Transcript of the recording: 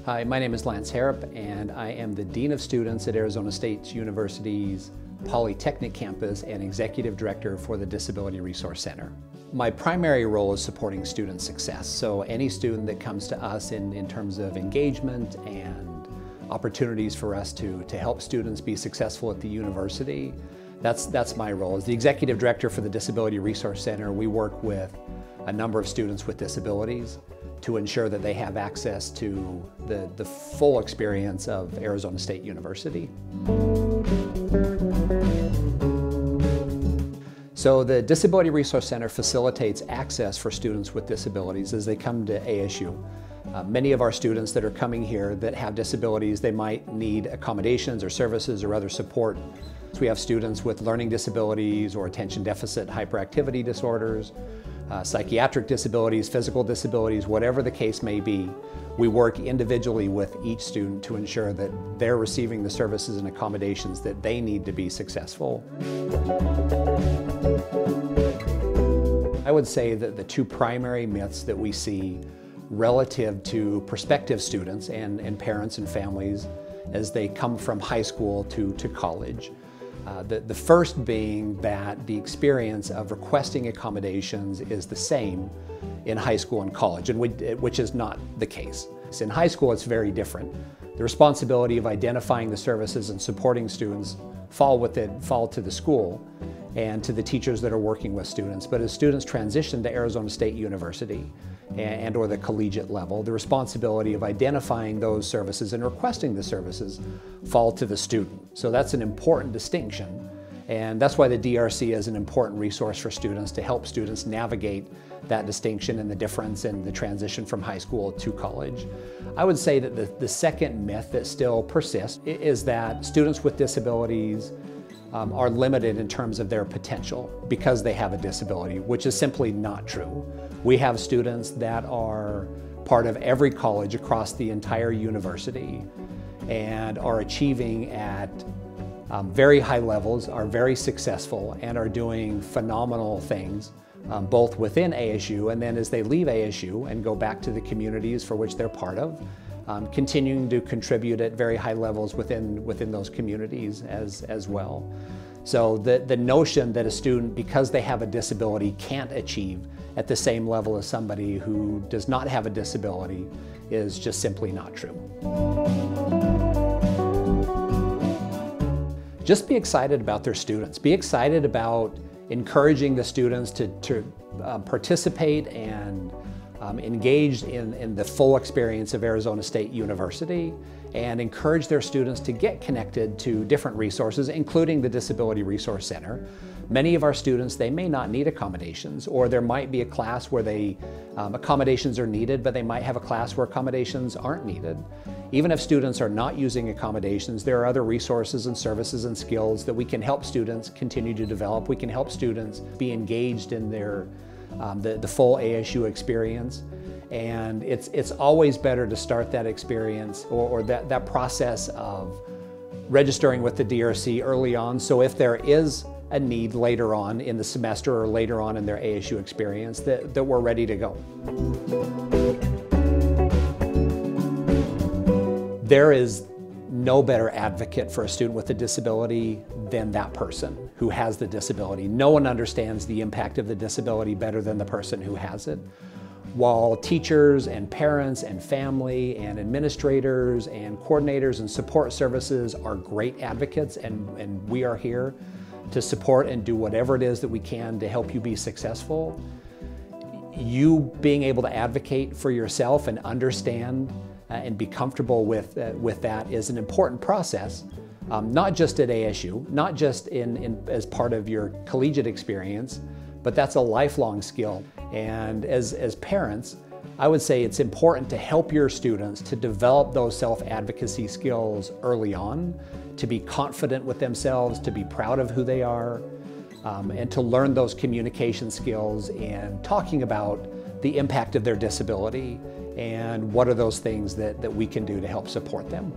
Hi, my name is Lance Haarup, and I am the Dean of Students at Arizona State University's Polytechnic campus and Executive Director for the Disability Resource Center. My primary role is supporting student success, so any student that comes to us in terms of engagement and opportunities for us to help students be successful at the university, that's my role. As the Executive Director for the Disability Resource Center, we work with a number of students with disabilities to ensure that they have access to the full experience of Arizona State University. So the Disability Resource Center facilitates access for students with disabilities as they come to ASU. Many of our students that are coming here that have disabilities, they might need accommodations or services or other support. So we have students with learning disabilities or attention deficit hyperactivity disorders, psychiatric disabilities, physical disabilities, whatever the case may be. We work individually with each student to ensure that they're receiving the services and accommodations that they need to be successful. I would say that the two primary myths that we see relative to prospective students and parents and families as they come from high school to college. The first being that the experience of requesting accommodations is the same in high school and college, which is not the case. In high school, it's very different. The responsibility of identifying the services and supporting students fall to the school and to the teachers that are working with students. But as students transition to Arizona State University or the collegiate level, the responsibility of identifying those services and requesting the services fall to the student. So that's an important distinction. And that's why the DRC is an important resource for students to help students navigate that distinction and the difference in the transition from high school to college. I would say that the second myth that still persists is that students with disabilities are limited in terms of their potential because they have a disability, which is simply not true. We have students that are part of every college across the entire university and are achieving at very high levels, are very successful, and are doing phenomenal things, both within ASU and then as they leave ASU and go back to the communities for which they're part of, continuing to contribute at very high levels within those communities as well. So the notion that a student, because they have a disability, can't achieve at the same level as somebody who does not have a disability is just simply not true. Just be excited about their students. Be excited about encouraging the students to participate and engage in the full experience of Arizona State University, and encourage their students to get connected to different resources, including the Disability Resource Center. Many of our students, they may not need accommodations, or there might be a class where accommodations are needed, but they might have a class where accommodations aren't needed. Even if students are not using accommodations, there are other resources and services and skills that we can help students continue to develop. We can help students be engaged in the full ASU experience. And it's always better to start that experience or that process of registering with the DRC early on. So if there is a need later on in the semester or later on in their ASU experience, that we're ready to go. There is no better advocate for a student with a disability than that person who has the disability. No one understands the impact of the disability better than the person who has it. While teachers and parents and family and administrators and coordinators and support services are great advocates, and we are here to support and do whatever it is that we can to help you be successful, you being able to advocate for yourself and understand and be comfortable with that is an important process, not just at ASU, not just as part of your collegiate experience, but that's a lifelong skill. And as parents, I would say it's important to help your students to develop those self-advocacy skills early on, to be confident with themselves, to be proud of who they are, and to learn those communication skills and talking about the impact of their disability and what are those things that we can do to help support them.